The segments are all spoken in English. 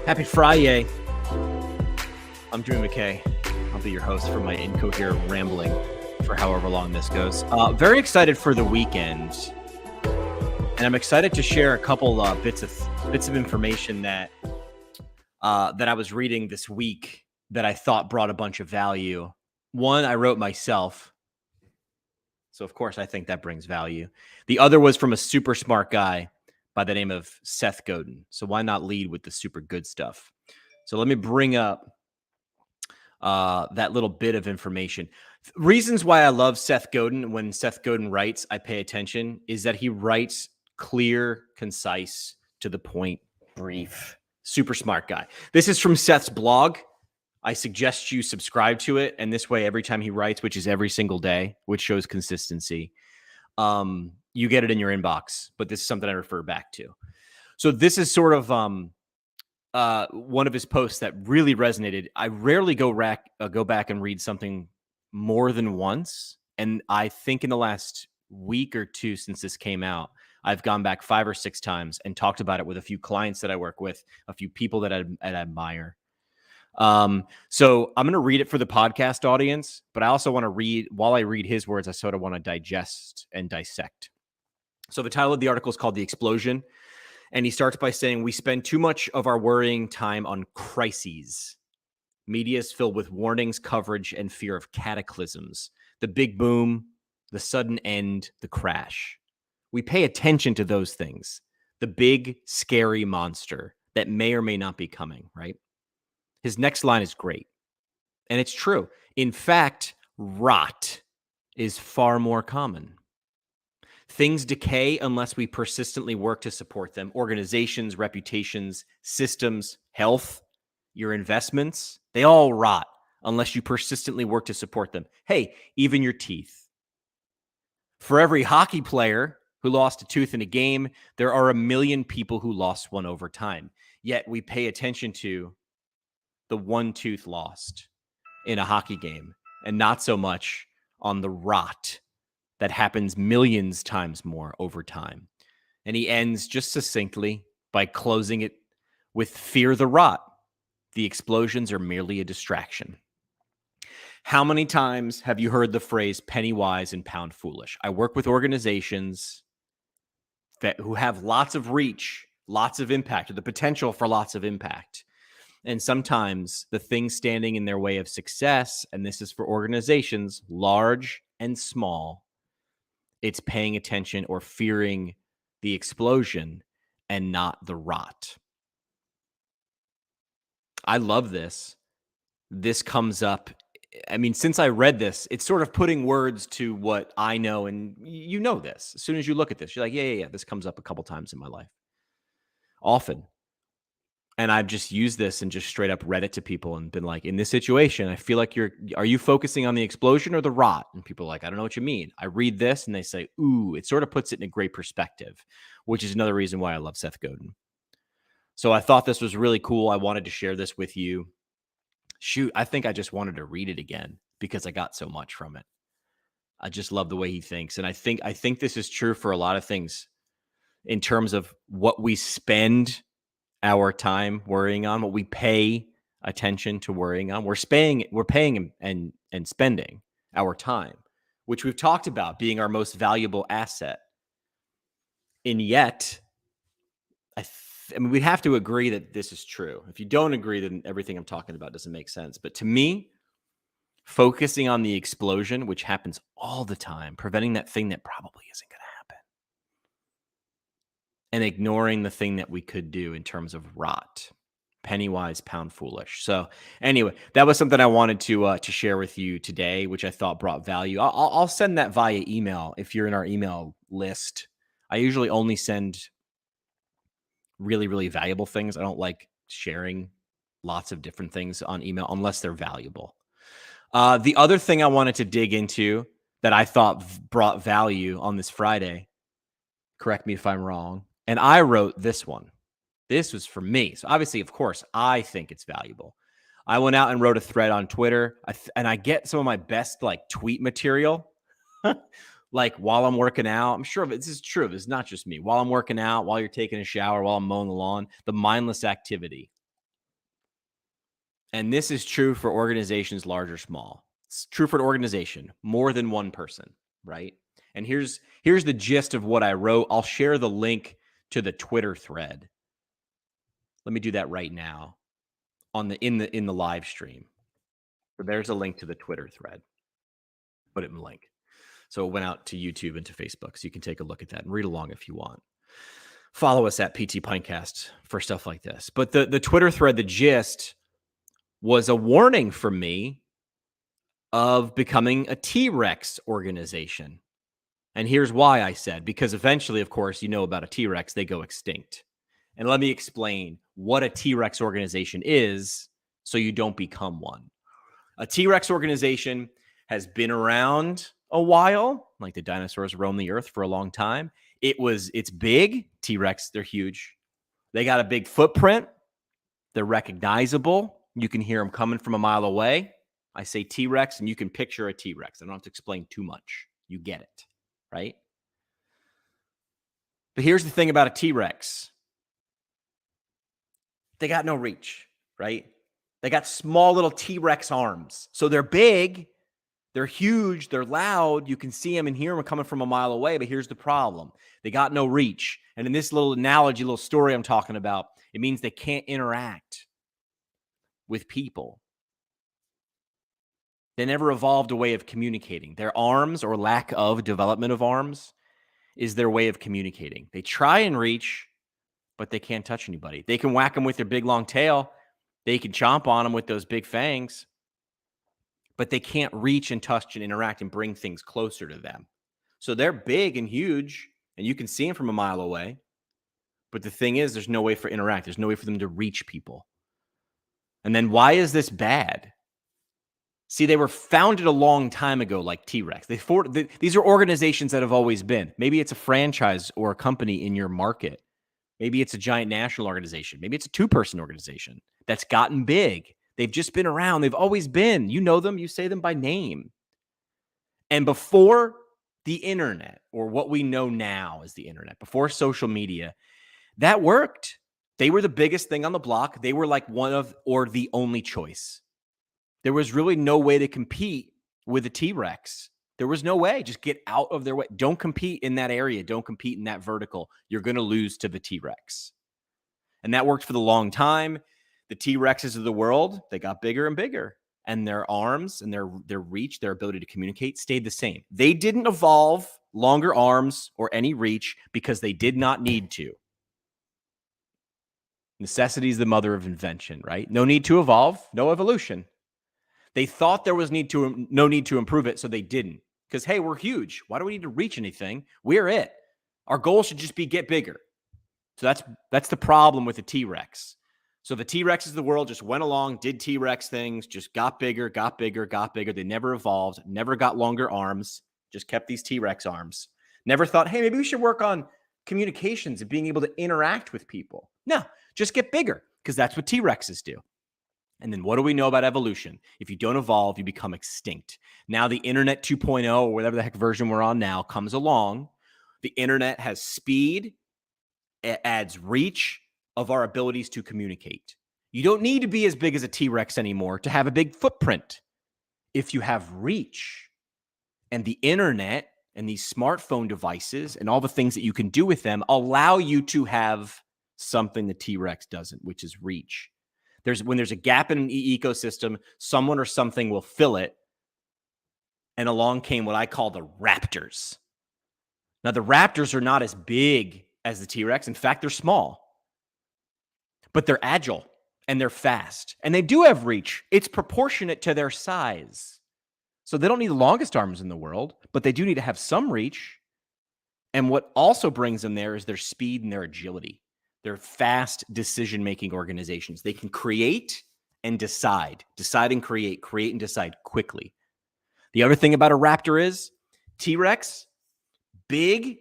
Happy Friday. I'm Drew McKay. I'll be your host for my incoherent rambling for however long this goes. Very excited for the weekend, and I'm excited to share a couple bits of information that I was reading this week that I thought brought a bunch of value. One I wrote myself, so of course I think that brings value. The other was from a super smart guy by the name of Seth Godin. So why not lead with the super good stuff? So let me bring up that little bit of information. Reasons why I love Seth Godin. When Seth Godin writes, I pay attention, is that he writes clear, concise, to the point, brief. Super smart guy. This is from Seth's blog. I suggest you subscribe to it. And this way, every time he writes, which is every single day, which shows consistency, you get it in your inbox. But this is something I refer back to. So this is sort of one of his posts that really resonated. I rarely go back and read something more than once. And I think in the last week or two since this came out, I've gone back 5 or 6 times and talked about it with a few clients that I work with, a few people that I admire. So I'm going to read it for the podcast audience, but I also want to read, while I read his words, I sort of want to digest and dissect. So the title of the article is called The Explosion. And he starts by saying, we spend too much of our worrying time on crises. Media is filled with warnings, coverage, and fear of cataclysms. The big boom, the sudden end, the crash. We pay attention to those things. The big, scary monster that may or may not be coming, right? His next line is great. And it's true. In fact, rot is far more common. Things decay unless we persistently work to support them. Organizations, reputations, systems, health, your investments, they all rot unless you persistently work to support them. Hey, even your teeth. For every hockey player who lost a tooth in a game, there are 1 million people who lost one over time. Yet we pay attention to the one tooth lost in a hockey game and not so much on the rot that happens millions times more over time. And he ends just succinctly by closing it with fear the rot. The explosions are merely a distraction. How many times have you heard the phrase penny wise and pound foolish? I work with organizations who have lots of reach, lots of impact, or the potential for lots of impact. And sometimes the thing standing in their way of success, and this is for organizations, large and small, it's paying attention or fearing the explosion and not the rot. I love this. This comes up. I mean, since I read this, it's sort of putting words to what I know. And you know this. As soon as you look at this, you're like, yeah. This comes up a couple times in my life. Often. And I've just used this and just straight up read it to people and been like, in this situation, I feel like are you focusing on the explosion or the rot? And people are like, I don't know what you mean. I read this and they say, ooh, it sort of puts it in a great perspective, which is another reason why I love Seth Godin. So I thought this was really cool. I wanted to share this with you. Shoot, I think I just wanted to read it again because I got so much from it. I just love the way he thinks. And I think this is true for a lot of things in terms of what we spend our time worrying on, what we pay attention to worrying on. We're paying and spending our time, which we've talked about being our most valuable asset. And yet, I mean, we have to agree that this is true. If you don't agree, then everything I'm talking about doesn't make sense. But to me, focusing on the explosion, which happens all the time, preventing that thing that probably isn't going to happen, and ignoring the thing that we could do in terms of rot. Penny wise, pound foolish. So anyway, that was something I wanted to share with you today, which I thought brought value. I'll send that via email if you're in our email list. I usually only send really, really valuable things. I don't like sharing lots of different things on email unless they're valuable. The other thing I wanted to dig into that I thought brought value on this Friday, correct me if I'm wrong, and I wrote this one. This was for me. So obviously, of course, I think it's valuable. I went out and wrote a thread on Twitter, and I get some of my best tweet material, like while I'm working out. I'm sure this is true. It's not just me. While I'm working out, while you're taking a shower, while I'm mowing the lawn, the mindless activity. And this is true for organizations large or small. It's true for an organization, more than one person, right? And here's the gist of what I wrote. I'll share the link to the Twitter thread. Let me do that right now in the live stream. So there's a link to the Twitter thread. Put it in the link. So it went out to YouTube and to Facebook. So you can take a look at that and read along if you want. Follow us at PT Pintcast for stuff like this. But the Twitter thread, the gist was a warning from me of becoming a T-Rex organization. And here's why I said, because eventually, of course, you know about a T-Rex, they go extinct. And let me explain what a T-Rex organization is so you don't become one. A T-Rex organization has been around a while, like the dinosaurs roamed the earth for a long time. It's big. T-Rex, they're huge. They got a big footprint. They're recognizable. You can hear them coming from a mile away. I say T-Rex, and you can picture a T-Rex. I don't have to explain too much. You get it, right? But here's the thing about a T-Rex. They got no reach, right? They got small little T-Rex arms. So they're big, they're huge, they're loud. You can see them and hear them coming from a mile away, but here's the problem. They got no reach. And in this little analogy, little story I'm talking about, it means they can't interact with people. They never evolved a way of communicating. Their arms, or lack of development of arms, is their way of communicating. They try and reach, but they can't touch anybody. They can whack them with their big long tail. They can chomp on them with those big fangs, but they can't reach and touch and interact and bring things closer to them. So they're big and huge, and you can see them from a mile away. But the thing is, there's no way for interact. There's no way for them to reach people. And then why is this bad? See, they were founded a long time ago, like T-Rex. These are organizations that have always been. Maybe it's a franchise or a company in your market. Maybe it's a giant national organization. Maybe it's a two-person organization that's gotten big. They've just been around. They've always been. You know them. You say them by name. And before the internet, or what we know now as the internet, before social media, that worked. They were the biggest thing on the block. They were like one of, or the only choice. There was really no way to compete with a T-Rex. There was no way. Just get out of their way. Don't compete in that area. Don't compete in that vertical. You're going to lose to the T-Rex. And that worked for the long time. The T-Rexes of the world, they got bigger and bigger. And their arms and their reach, their ability to communicate stayed the same. They didn't evolve longer arms or any reach because they did not need to. Necessity is the mother of invention, right? No need to evolve, no evolution. They thought there was no need to improve it, so they didn't. Because, hey, we're huge. Why do we need to reach anything? We're it. Our goal should just be get bigger. So that's the problem with the T-Rex. So the T-Rexes of the world just went along, did T-Rex things, just got bigger, got bigger, got bigger. They never evolved, never got longer arms, just kept these T-Rex arms. Never thought, hey, maybe we should work on communications and being able to interact with people. No, just get bigger, because that's what T-Rexes do. And then what do we know about evolution? If you don't evolve, you become extinct. Now the internet 2.0, or whatever the heck version we're on now, comes along. The internet has speed. It adds reach of our abilities to communicate. You don't need to be as big as a T-Rex anymore to have a big footprint. If you have reach, and the internet and these smartphone devices and all the things that you can do with them allow you to have something the T-Rex doesn't, which is reach. When there's a gap in an ecosystem, someone or something will fill it. And along came what I call the Raptors. Now, the Raptors are not as big as the T-Rex. In fact, they're small. But they're agile and they're fast. And they do have reach. It's proportionate to their size. So they don't need the longest arms in the world, but they do need to have some reach. And what also brings them there is their speed and their agility. They're fast decision-making organizations. They can create and decide and create and decide quickly. The other thing about a Raptor is T-Rex, big,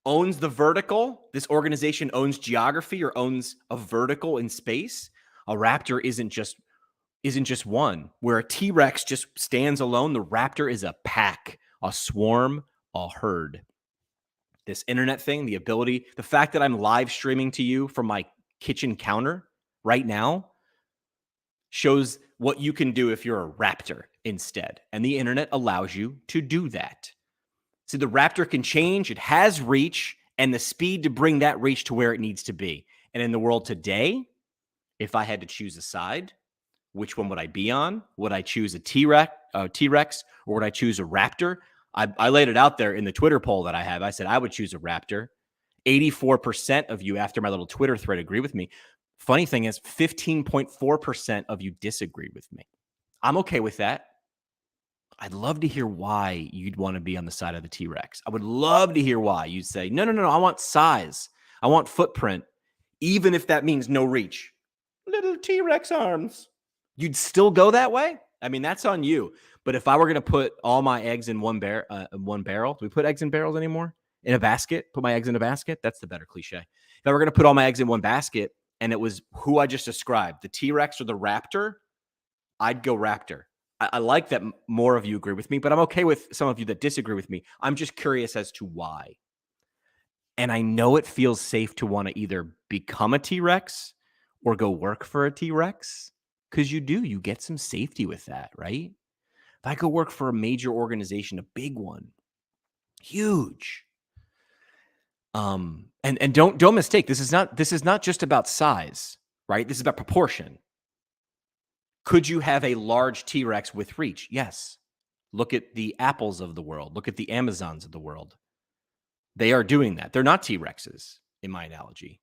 owns the vertical. This organization owns geography or owns a vertical in space. A Raptor isn't just one. Where a T-Rex just stands alone, the Raptor is a pack, a swarm, a herd. This internet thing, the fact that I'm live streaming to you from my kitchen counter right now, shows what you can do if you're a Raptor instead. And the internet allows you to do that. See, the Raptor can change. It has reach and the speed to bring that reach to where it needs to be. And in the world today, if I had to choose a side, which one would I be on? Would I choose a T-Rex, or would I choose a Raptor? I laid it out there in the Twitter poll that I have. I said I would choose a Raptor. 84% of you, after my little Twitter thread, agree with me. Funny thing is, 15.4% of you disagree with me. I'm okay with that. I'd love to hear why you'd want to be on the side of the T-Rex. I would love to hear why you'd say, no, I want size. I want footprint, even if that means no reach. Little T-Rex arms. You'd still go that way? I mean, that's on you. But if I were going to put all my eggs in one barrel, do we put eggs in barrels anymore? In a basket? Put my eggs in a basket? That's the better cliche. If I were going to put all my eggs in one basket and it was who I just described, the T-Rex or the Raptor, I'd go Raptor. I like that more of you agree with me, but I'm okay with some of you that disagree with me. I'm just curious as to why. And I know it feels safe to want to either become a T-Rex or go work for a T-Rex, because you get some safety with that, right? If I go work for a major organization, a big one, huge. And don't mistake, this is not just about size, right? This is about proportion. Could you have a large T-Rex with reach? Yes. Look at the Apples of the world. Look at the Amazons of the world. They are doing that. They're not T-Rexes, in my analogy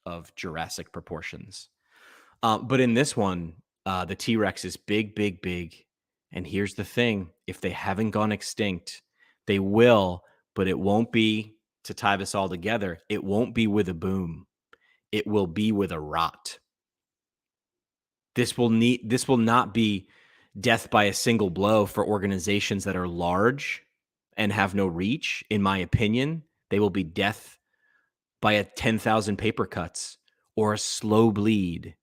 of Jurassic proportions. But in this one, the T-Rex is big, big, big. And here's the thing. If they haven't gone extinct, they will, but it won't be, to tie this all together, it won't be with a boom. It will be with a rot. This will not be death by a single blow for organizations that are large and have no reach. In my opinion, they will be death by a 10,000 paper cuts or a slow bleed.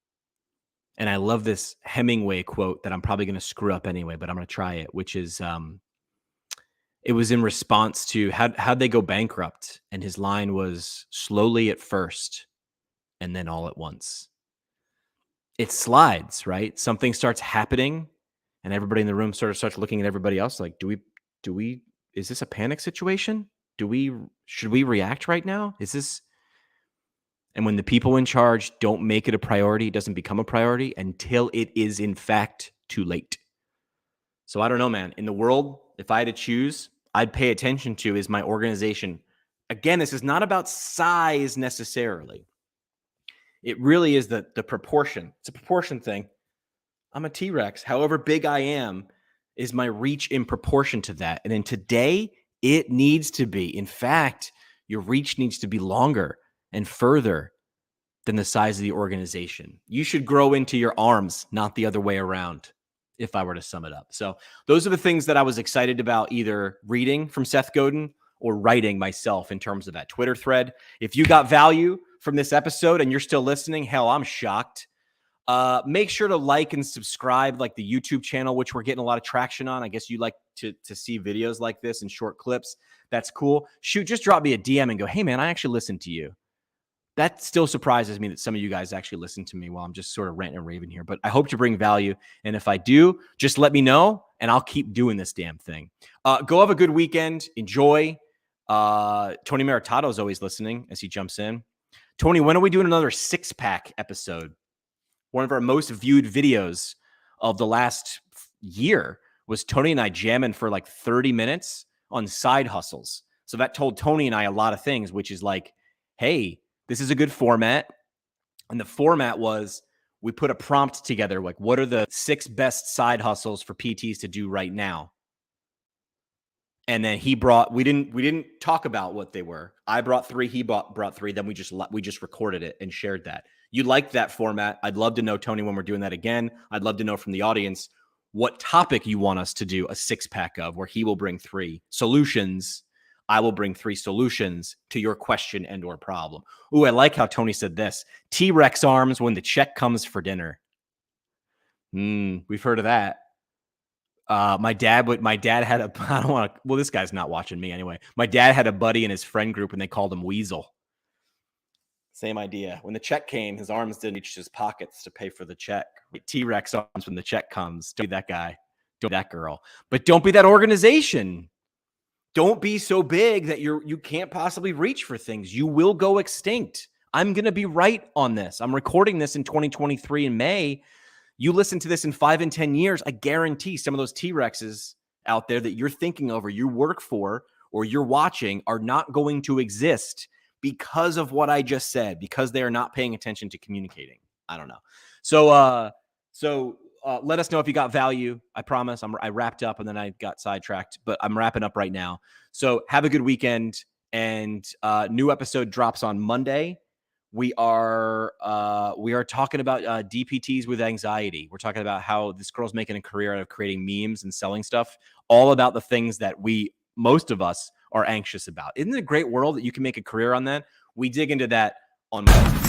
And I love this Hemingway quote that I'm probably going to screw up anyway, but I'm going to try it, which is, it was in response to how'd they go bankrupt? And his line was, slowly at first and then all at once. It slides, right? Something starts happening and everybody in the room sort of starts looking at everybody else like, is this a panic situation? Should we react right now? And when the people in charge don't make it a priority, it doesn't become a priority until it is in fact too late. So I don't know, man. In the world, if I had to choose, I'd pay attention to is my organization. Again, this is not about size necessarily. It really is the proportion. It's a proportion thing. I'm a T-Rex. However big I am is my reach in proportion to that. And in today, it needs to be. In fact, your reach needs to be longer and further than the size of the organization. You should grow into your arms, not the other way around, if I were to sum it up. So those are the things that I was excited about, either reading from Seth Godin or writing myself in terms of that Twitter thread. If you got value from this episode and you're still listening, hell, I'm shocked. Make sure to like and subscribe, like the YouTube channel, which we're getting a lot of traction on. I guess you like to see videos like this and short clips. That's cool. Shoot, just drop me a DM and go, hey, man, I actually listened to you. That still surprises me that some of you guys actually listen to me while I'm just sort of ranting and raving here. But I hope to bring value. And if I do, just let me know and I'll keep doing this damn thing. Go have a good weekend. Enjoy. Tony Maritato is always listening as he jumps in. Tony, when are we doing another 6-pack episode? One of our most viewed videos of the last year was Tony and I jamming for like 30 minutes on side hustles. So that told Tony and I a lot of things, which is like, hey, this is a good format. And the format was, we put a prompt together, like, what are the 6 best side hustles for PTs to do right now? And then we didn't talk about what they were. I brought 3, he brought 3. Then we just recorded it and shared that. You liked that format. I'd love to know, Tony, when we're doing that again. I'd love to know from the audience what topic you want us to do a 6-pack of, where he will bring 3 solutions. I will bring 3 solutions to your question and or problem. Ooh, I like how Tony said this. T-Rex arms when the check comes for dinner. We've heard of that. My dad had a, I don't want to, well, this guy's not watching me anyway. My dad had a buddy in his friend group and they called him Weasel. Same idea. When the check came, his arms didn't reach his pockets to pay for the check. T-Rex arms when the check comes. Don't be that guy. Don't be that girl. But don't be that organization. Don't be so big that you can't possibly reach for things. You will go extinct. I'm going to be right on this. I'm recording this in 2023 in May. You listen to this in 5 and 10 years, I guarantee some of those T-Rexes out there that you're thinking of or you work for or you're watching are not going to exist because of what I just said, because they are not paying attention to communicating. I don't know. So let us know if you got value. I promise. I wrapped up and then I got sidetracked, but I'm wrapping up right now. So have a good weekend, and new episode drops on Monday. We are talking about DPTs with anxiety. We're talking about how this girl's making a career out of creating memes and selling stuff, all about the things that most of us are anxious about. Isn't it a great world that you can make a career on that? We dig into that on Monday.